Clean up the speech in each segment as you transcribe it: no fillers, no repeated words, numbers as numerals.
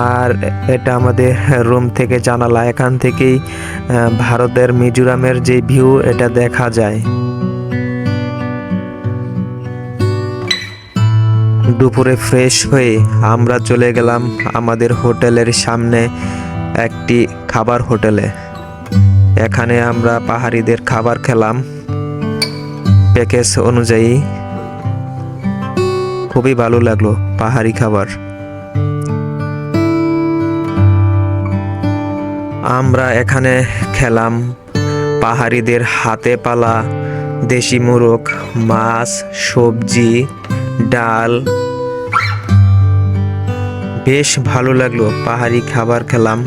আর এটা আমাদের রুম থেকে জানালা, এখান থেকেই ভারতের মিজোরামের যে ভিউ এটা দেখা যায়। দুপুরে ফ্রেশ হয়ে আমরা চলে গেলাম আমাদের হোটেলের সামনে একটি খাবার হোটেলে। এখানে আমরা পাহাড়িদের খাবার খেলাম প্যাকেজ অনুযায়ী। খুবই ভালো লাগলো পাহাড়ি খাবার। আমরা এখানে খেলাম পাহাড়িদের হাতে পালা দেশি মোরগ, মাছ, সবজি, ডাল। বেশ ভালো লাগলো, পাহাড়ি খাবার খেলাম।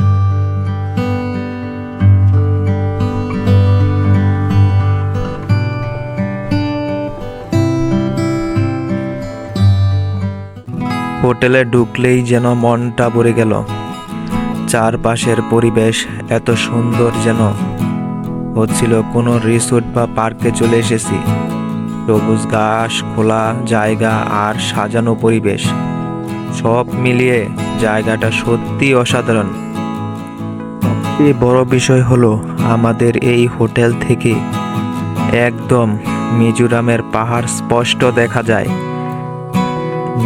হোটেলে ঢুকলেই যেন মনটা ভরে গেল। চারপাশের পরিবেশ এত সুন্দর, যেন হচ্ছিল কোনো রিসোর্ট বা পার্কে চলে এসেছি। সবুজ ঘাস, খোলা জায়গা আর সাজানো পরিবেশ, সব মিলিয়ে জায়গাটা সত্যি অসাধারণ। সবচেয়ে বড় বিষয় হলো আমাদের এই হোটেল থেকে একদম মিজোরামের পাহাড় স্পষ্ট দেখা যায়।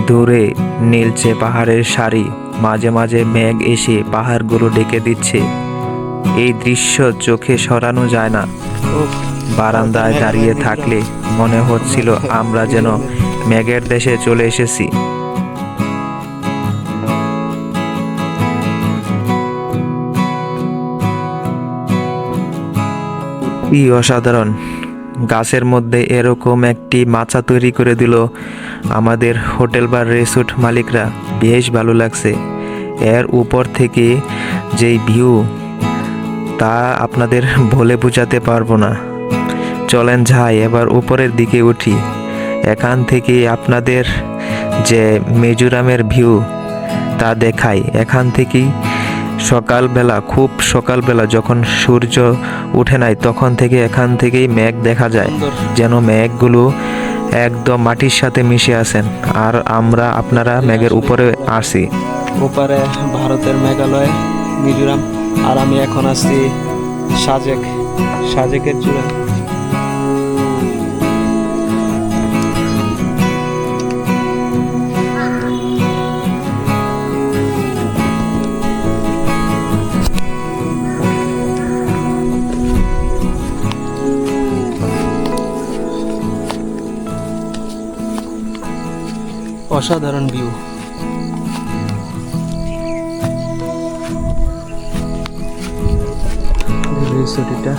দূরে নীলচে পাহাড়ের সারি, মাঝে মাঝে মেঘ এসে পাহাড়গুলো ঢেকে দিচ্ছে। এই দৃশ্য চোখে সরানো যায় না। বারান্দায় দাঁড়িয়ে থাকলে মনে হচ্ছিল আমরা যেন মেঘের দেশে চলে এসেছি। কি অসাধারণ! গাছের মধ্যে এরকম একটি মাচা তৈরি করে দিল আমাদের হোটেল বা রিসোর্ট মালিকরা। বেশ ভালো লাগছে। এর উপর থেকে যেই ভিউ, তা আপনাদের বলে বোঝাতে পারবো না। চলেন যাই এবার উপরের দিকে উঠি। এখান থেকে আপনাদের যে মিজোরামের ভিউ তা দেখাই। এখান থেকেই সকালবেলা, খুব সকালবেলা যখন সূর্য উঠে নাই, তখন থেকে এখান থেকেই মেঘ দেখা যায়, যেন মেঘগুলো একদম মাটির সাথে মিশে আছেন। আর আপনারা মেঘের উপরে আসি। ওপারে ভারতের মেঘালয়, মিজোরাম, আর আমি এখন আছি সাজেকের চূড়ায়। অসাধারণ ভিউ। রিসোর্টটা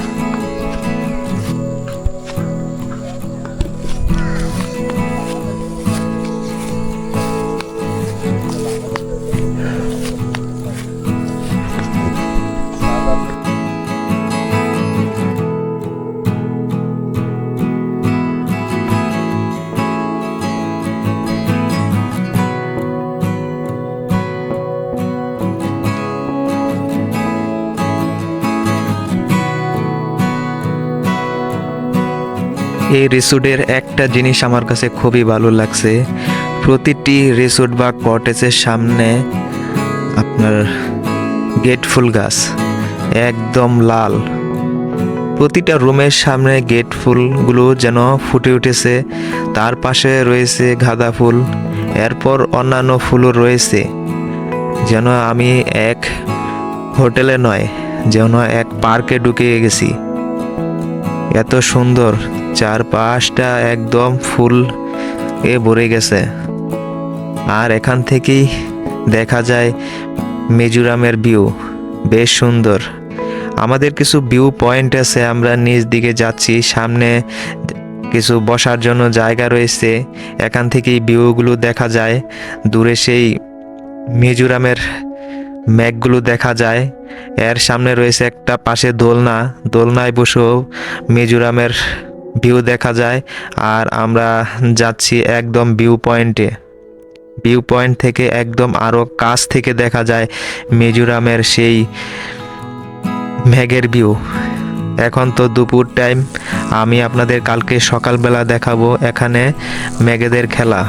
এই রিসোর্টের একটা জিনিস আমার কাছে খুবই ভালো লাগছে। প্রতিটি রিসোর্ট বা কটেজের সামনে আপনার গেট ফুল গাছ, একদম লাল। প্রতিটা রুমের সামনে গেট ফুলগুলো যেন ফুটে উঠেছে। তার পাশে রয়েছে গাঁদা ফুল, এরপর অন্যান্য ফুলও রয়েছে। যেন আমি এক হোটেলে নয়, যেন এক পার্কে ঢুকে গেছি। এত সুন্দর, চারপাশটা একদম ফুল ভরে গেছে। আর এখান থেকেই দেখা যায় মিজোরামের ভিউ, বেশ সুন্দর। আমাদের কিছু ভিউ পয়েন্ট আছে, আমরা নিচ দিকে যাচ্ছি। সামনে কিছু বসার জন্য জায়গা রয়েছে, এখান থেকেই ভিউগুলো দেখা যায়। দূরে সেই মিজোরামের মেঘগুলো দেখা যায়। এর সামনে রয়েছে একটা পাশে দোলনায় বসেও মিজোরামের ভিউ দেখা যায়। আর আমরা যাচ্ছি একদম ভিউ পয়েন্ট থেকে একদম আরো কাছ থেকে দেখা যায় মিজোরামের সেই মেঘের ভিউ। এখন তো দুপুর টাইম, আমি আপনাদের কালকে সকালবেলা দেখাবো এখানে মেঘেদের খেলা।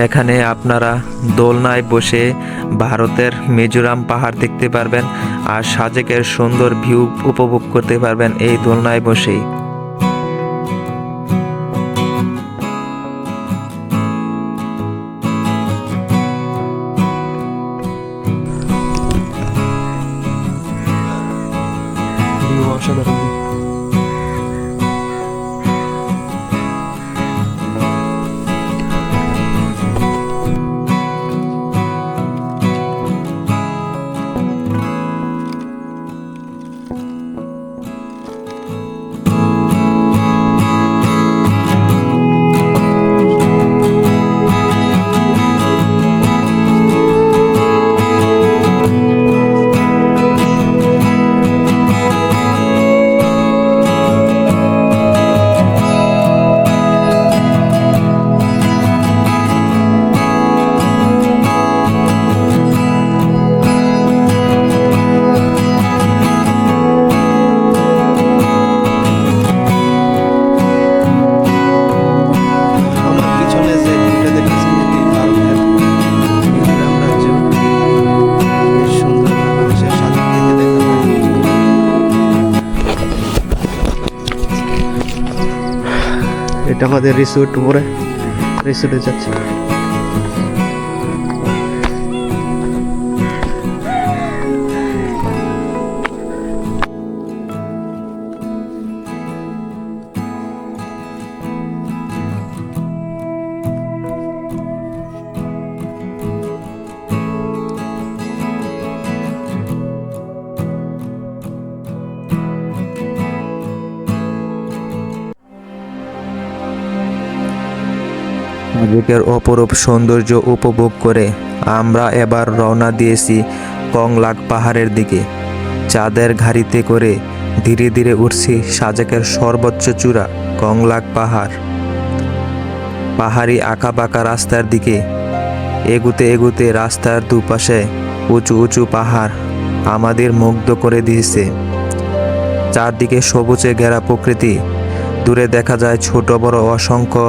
এখানে আপনারা দোলনায় বসে ভারতের মিজোরাম পাহাড় দেখতে পারবেন আর সাজেকের সুন্দর ভিউ উপভোগ করতে পারবেন এই দোলনায় বসেই। ভিউ অসাধারণ। আমার পিছনে যে ভিউটা দেখতেছেন এটি ভারতের মিজোরাম রাজ্য। এই সুন্দর বাংলাদেশের সাজেক থেকে দেখা যায়। এটা আমাদের রিসোর্ট, উপরে রিসোর্টে যাচ্ছে। সাজেকের অপরূপ সৌন্দর্য উপভোগ করে আমরা এবার রওনা দিয়েছি কংলাক পাহাড়ের দিকে। চাঁদের ঘাড়িতে করে ধীরে ধীরে উঠছি সাজেকের সর্বোচ্চ চূড়া কংলাক পাহাড়। পাহাড়ি আঁকাবাঁকা রাস্তার দিকে এগুতে এগুতে রাস্তার দুপাশে উঁচু উঁচু পাহাড় আমাদের মুগ্ধ করে দিয়েছে। চারদিকে সবুজে ঘেরা প্রকৃতি, দূরে দেখা যায় ছোট বড় অসংখ্য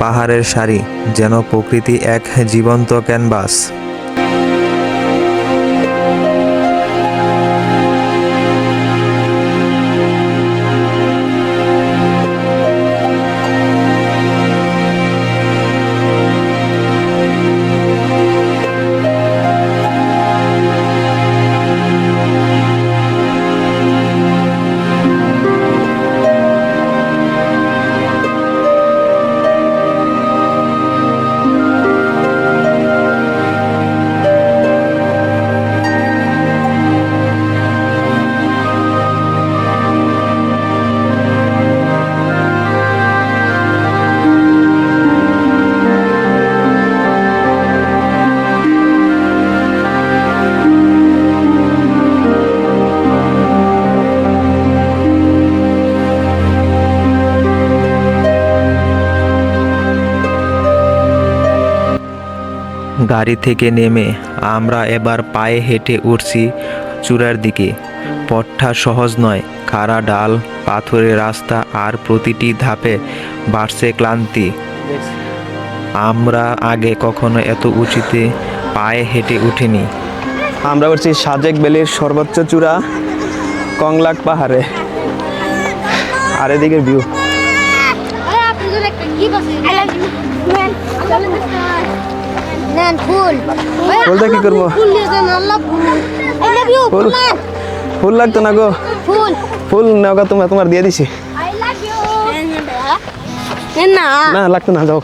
পাহাড়ের সারি, যেন প্রকৃতি এক জীবন্ত ক্যানভাস। গাড়ি থেকে নেমে আমরা এবার পায়ে হেঁটে উঠছি চূড়ার দিকে। পথটা সহজ নয়, খাড়া ডাল, পাথরের রাস্তা আর প্রতিটি ধাপে বাড়ছে ক্লান্তি। আমরা আগে কখনো এত উঁচুতে পায়ে হেঁটে উঠিনি। আমরা উঠছি সাজেক ভ্যালির সর্বোচ্চ চূড়া কংলাক পাহাড়ে। আর এদিকের ভিউ ফুলটা কি করবো? ফুল লাগতো না গো, ফুল নাও গা, তোমার দিয়ে দিছি। না লাগতো না, যাও।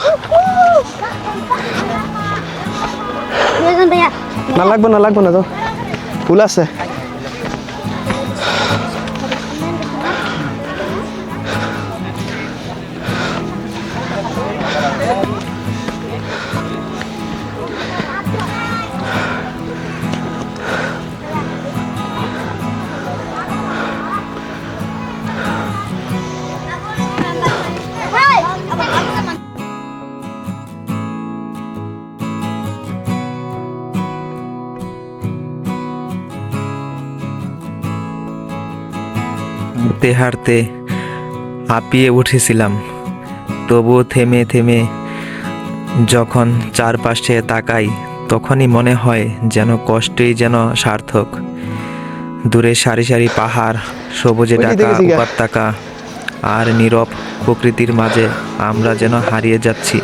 না লাগবো না, লাগবো না, যাও, ফুল আছে। হাঁটতে হাঁটতে হাঁপিয়ে উঠেছিলাম, তবুও থেমে থেমে যখন চারপাশে তাকাই তখনই মনে হয় যেন কষ্টই যেন সার্থক। দূরে সারি সারি পাহাড়, সবুজে ঢাকা উপত্যকা আর নীরব প্রকৃতির মাঝে আমরা যেন হারিয়ে যাচ্ছি।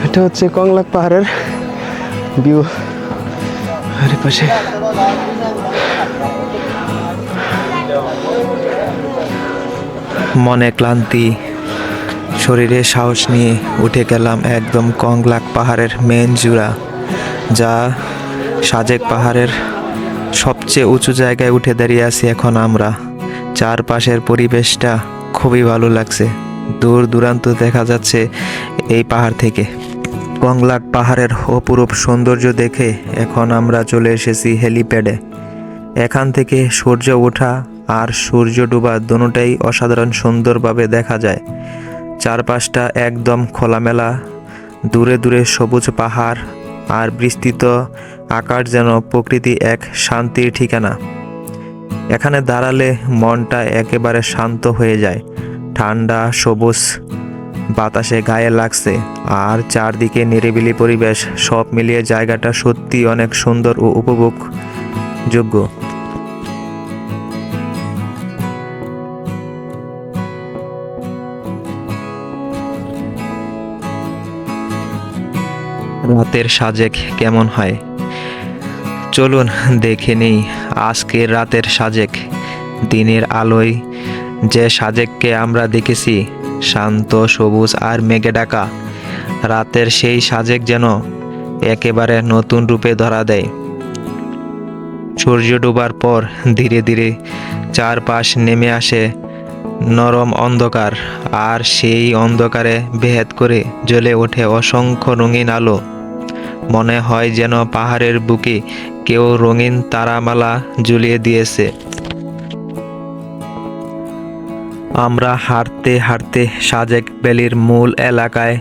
এটা হচ্ছে কংলাক পাহাড়ের ভিউ। আর পাশে মনে ক্লান্তি, শরীরে সাহস নিয়ে উঠে গেলাম একদম কংলাক পাহাড়ের মেন চূড়া, যা সাজেক পাহাড়ের সবচেয়ে উঁচু জায়গায় উঠে দাঁড়িয়ে আছি এখন আমরা। চারপাশের পরিবেশটা খুবই ভালো লাগছে, দূর দূরান্ত দেখা যাচ্ছে এই পাহাড় থেকে। কংলাক পাহাড়ের অপরূপ সৌন্দর্য দেখে এখন আমরা চলে এসেছি হেলিপ্যাডে। এখান থেকে সূর্য ওঠা আর সূর্য ডোবা দুটোটাই অসাধারণ সুন্দরভাবে দেখা যায়। চারপাশটা একদম খোলামেলা, দূরে দূরে সবুজ পাহাড় আর বিস্তৃত আকাশ, যেন প্রকৃতি এক শান্তির ঠিকানা। এখানে দাঁড়ালে মনটা একেবারে শান্ত হয়ে যায়। ঠান্ডা সবুজ বাতাসে গায়ে লাগছে আর চারদিকে নিরিবিলি পরিবেশ, সব মিলিয়ে জায়গাটা সত্যি অনেক সুন্দর ও উপভোগযোগ্য। রাতের সাজেক কেমন হয় চলুন দেখে নেই আজকের রাতের সাজেক। দিনের আলোয় যে সাজেককে আমরা দেখেছি শান্ত, সবুজ আর মেঘে ঢাকা, রাতের সেই সাজেক যেন একেবারে নতুন রূপে ধরা দেয়। সূর্য ডোবার পর ধীরে ধীরে চারপাশ নেমে আসে নরম অন্ধকার, আর সেই অন্ধকারে ভেদ করে জ্বলে ওঠে অসংখ্য রঙিন আলো। মনে হয় যেন পাহাড়ের বুকে কেউ রঙিন তারামালা ঝুলিয়ে দিয়েছে। আমরা হাঁটতে হাঁটতে সাজেক ভ্যালির মূল এলাকায়।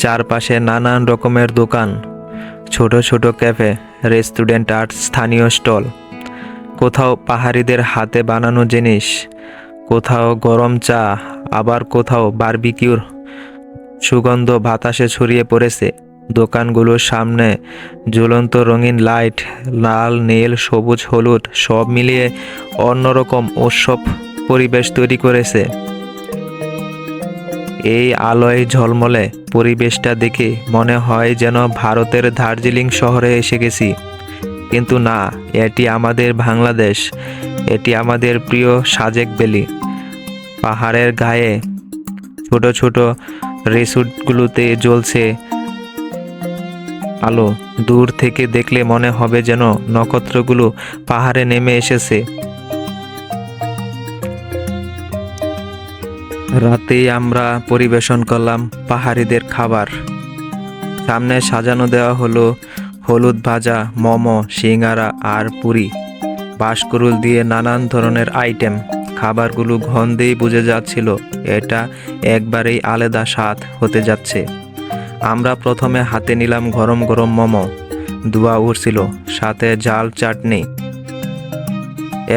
চারপাশে নানান রকমের দোকান, ছোট ছোট ক্যাফে, রেস্টুরেন্ট আর স্থানীয় স্টল। কোথাও পাহাড়িদের হাতে বানানো জিনিস, কোথাও গরম চা, আবার কোথাও বারবিকিউর সুগন্ধ বাতাসে ছড়িয়ে পড়েছে। দোকানগুলোর সামনে ঝুলন্ত রঙিন লাইট, লাল, নীল, সবুজ, হলুদ, সব মিলিয়ে অন্যরকম উৎসব পরিবেশ তৈরি করেছে। এই আলোয় ঝলমলে পরিবেশটা দেখে মনে হয় যেন ভারতের দার্জিলিং শহরে এসে গেছি। কিন্তু না, এটি আমাদের বাংলাদেশ, এটি আমাদের প্রিয় সাজেক ভ্যালি। পাহাড়ের গায়ে ছোট ছোট রিসোর্টগুলোতে জ্বলছে আলো। দূর থেকে দেখলে মনে হবে যেন নক্ষত্রগুলো পাহাড়ে নেমে এসেছে। রাতেই আমরা পরিবেশন করলাম পাহাড়িদের খাবার। সামনে সাজানো দেওয়া হলো হলুদ ভাজা, মোমো, সিঙ্গারা আর পুরি, বাঁশকুড়ুল দিয়ে নানান ধরনের আইটেম। খাবারগুলো গন্ধেই বুঝে যাচ্ছিল এটা একবারেই আলাদা স্বাদ হতে যাচ্ছে। আমরা প্রথমে হাতে নিলাম গরম গরম মোমো, ধোঁয়া উঠছিল, সাথে জাল চাটনি।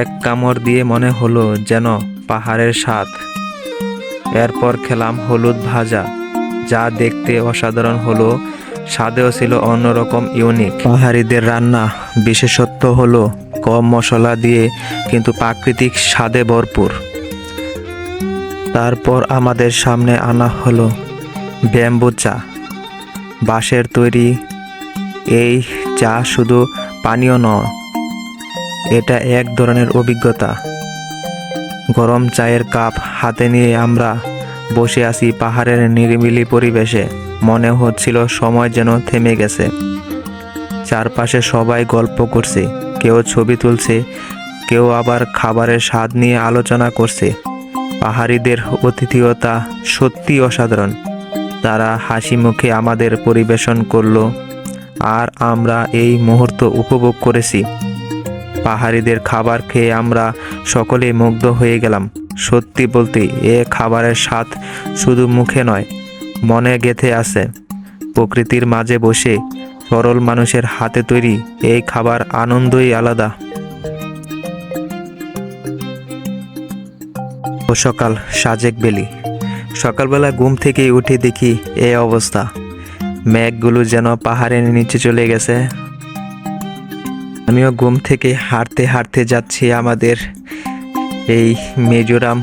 এক কামড় দিয়ে মনে হলো যেন পাহাড়ের স্বাদ। এরপর খেলাম হলুদ ভাজা, যা দেখতে অসাধারণ হলো, স্বাদেও ছিল অন্যরকম ইউনিক। পাহাড়িদের রান্না বিশেষত্ব হলো কম মশলা দিয়ে কিন্তু প্রাকৃতিক স্বাদে ভরপুর। তারপর আমাদের সামনে আনা হলো ব্যাম্বু চা, বাঁশের তৈরি। এই চা শুধু পানীয় নয়, এটা এক ধরনের অভিজ্ঞতা। গরম চায়ের কাপ হাতে নিয়ে আমরা বসে আছি পাহাড়ের নিরিবিলি পরিবেশে। মনে হচ্ছিল সময় যেন থেমে গেছে। চারপাশে সবাই গল্প করছে, কেউ ছবি তুলছে, কেউ আবার খাবারের স্বাদ নিয়ে আলোচনা করছে। পাহাড়িদের আতিথেয়তা সত্যি অসাধারণ। তারা হাসি মুখে আমাদের পরিবেশন করলো আর আমরা এই মুহূর্ত উপভোগ করেছি। পাহাড়িদের খাবার খেয়ে আমরা সকলে মুগ্ধ হয়ে গেলাম। সত্যি বলতে এ খাবারের স্বাদ শুধু মুখে নয়, মনে গেঁথে আছে। প্রকৃতির মাঝে বসে সরল মানুষের হাতে তৈরি এই খাবার আনন্দই আলাদা। ও সকাল, সাজেক ভ্যালি। সকালবেলা ঘুম থেকে উঠে দেখি এই অবস্থা, মেঘগুলো যেন পাহাড়ের নিচে চলে গেছে। আমিও ঘুম থেকে হাঁটতে হাঁটতে যাচ্ছি আমাদের এই মিজোরাম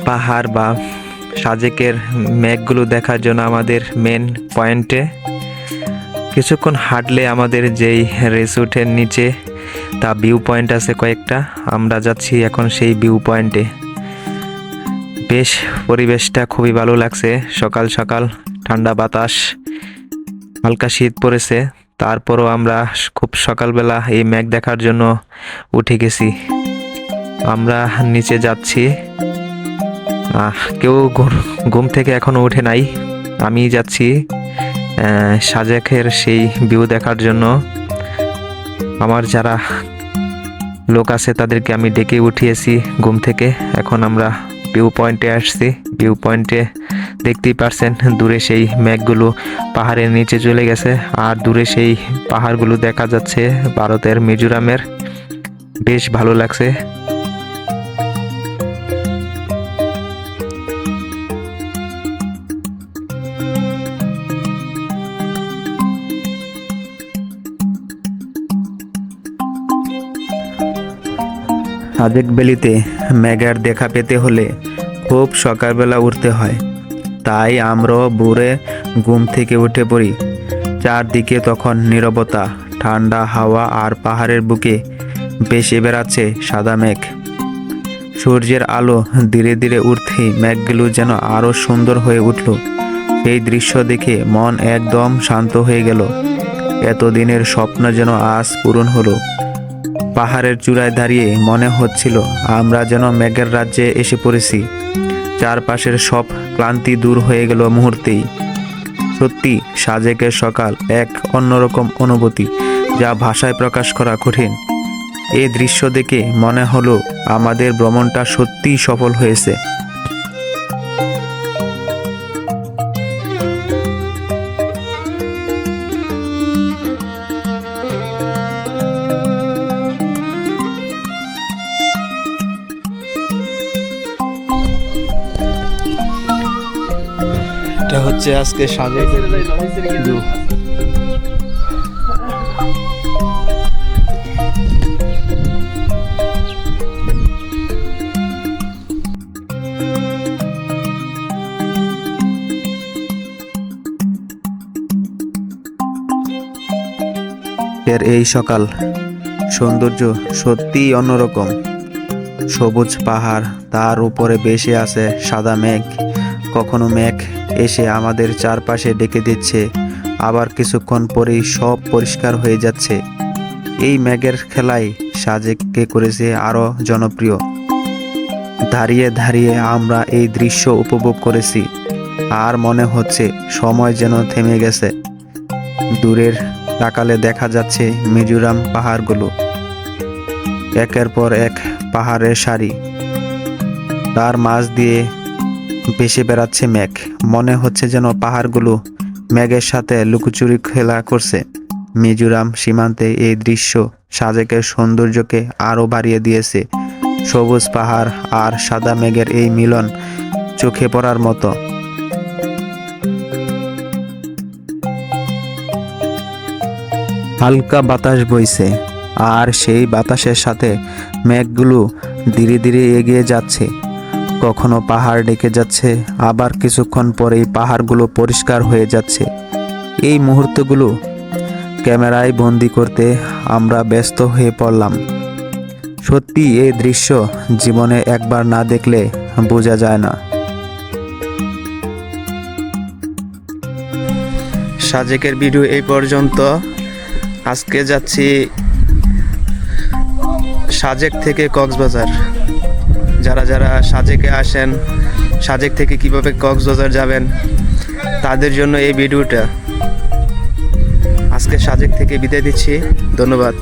পাহাড় বা সাজেকের মেঘগুলো দেখার জন্য আমাদের মেন পয়েন্টে। কিছুক্ষণ হাঁটলে আমাদের যেই রিসোর্টের নিচে তা ভিউ পয়েন্ট আছে কয়েকটা, আমরা যাচ্ছি এখন সেই ভিউ পয়েন্টে। বেশ পরিবেশটা খুবই ভালো লাগছে, সকাল সকাল ঠান্ডা বাতাস, হালকা শীত পড়েছে। তারপরও আমরা খুব সকালবেলা এই মেঘ দেখার জন্য উঠে গেছি। আমরা নিচে যাচ্ছি, কেউ ঘুম থেকে এখনো উঠে নাই। আমি যাচ্ছি সাজেকের সেই ভিউ দেখার জন্য। আমার যারা লোক আছে তাদেরকে আমি ডেকে উঠিয়েছি ঘুম থেকে। এখন আমরা ভিউ পয়েন্টে আসছি। ভিউ পয়েন্টে দেখতেই পারছেন দূরে সেই মেঘগুলো পাহাড়ের নিচে চলে গেছে, আর দূরে সেই পাহাড়গুলো দেখা যাচ্ছে ভারতের মিজোরামের। বেশ ভালো লাগছে। সাজেক ভ্যালিতে মেঘের দেখা পেতে হলে খুব সকালবেলা উঠতে হয়। তাই আমরাও ভোরে ঘুম থেকে উঠে পড়ি। চারদিকে তখন নীরবতা, ঠান্ডা হাওয়া আর পাহাড়ের বুকে ভেসে বেড়াচ্ছে সাদা মেঘ। সূর্যের আলো ধীরে ধীরে উঠতেই মেঘগুলো যেন আরো সুন্দর হয়ে উঠল। সেই দৃশ্য দেখে মন একদম শান্ত হয়ে গেল। এতদিনের স্বপ্ন যেন আজ পূরণ হলো। পাহাড়ের চূড়ায় দাঁড়িয়ে মনে হচ্ছিল আমরা যেন মেঘের রাজ্যে এসে পড়েছি। চারপাশের সব ক্লান্তি দূর হয়ে গেল মুহূর্তেই। সত্যি সাজেকের সকাল এক অন্যরকম অনুভূতি, যা ভাষায় প্রকাশ করা কঠিন। এই দৃশ্য দেখে মনে হলো আমাদের ভ্রমণটা সত্যিই সফল হয়েছে। এটা হচ্ছে আজকে সাজেকের ভিউ। এর এই সকাল সৌন্দর্য সত্যিই অন্যরকম। সবুজ পাহাড়, তার উপরে ভেসে আছে সাদা মেঘ। কখনো মেঘ এসে আমাদের চারপাশে ডেকে দিচ্ছে, আবার কিছুক্ষণ পরেই সব পরিষ্কার হয়ে যাচ্ছে। এই মেঘের খেলাই সাজেককে করেছে আরো জনপ্রিয়। দাঁড়িয়ে দাঁড়িয়ে আমরা এই দৃশ্য উপভোগ করেছি, আর মনে হচ্ছে সময় যেন থেমে গেছে। দূরের তাকালে দেখা যাচ্ছে মিজোরাম পাহাড়গুলো, একের পর এক পাহাড়ের সারি, তার মাঝ দিয়ে ভেসে বেড়াচ্ছে মেঘ। মনে হচ্ছে যেন পাহাড়গুলো মেঘের সাথে লুকোচুরি খেলা করছে। মিজোরাম সীমান্তে এই দৃশ্য সাজেকের সৌন্দর্যকে আরো বাড়িয়ে দিয়েছে। সবুজ পাহাড় আর সাদা মেঘের এই মিলন চোখে পড়ার মতো। হালকা বাতাস বইছে, আর সেই বাতাসের সাথে মেঘগুলো ধীরে ধীরে এগিয়ে যাচ্ছে। কখনো পাহাড় ডেকে যাচ্ছে, আবার কিছুক্ষণ পরেই পাহাড়গুলো পরিষ্কার হয়ে যাচ্ছে। এই মুহূর্তগুলো ক্যামেরায় বন্দি করতে আমরা ব্যস্ত হয়ে পড়লাম। সত্যি এই দৃশ্য জীবনে একবার না দেখলে বোঝা যায় না। সাজেকের ভিডিও এই পর্যন্ত। আজকে যাচ্ছি সাজেক থেকে কক্সবাজার। যারা যারা সাজেকে আসেন, সাজেক থেকে কিভাবে কক্সবাজার যাবেন, তাদের জন্য এই ভিডিওটা। আজকে সাজেক থেকে বিদায় দিচ্ছি। ধন্যবাদ।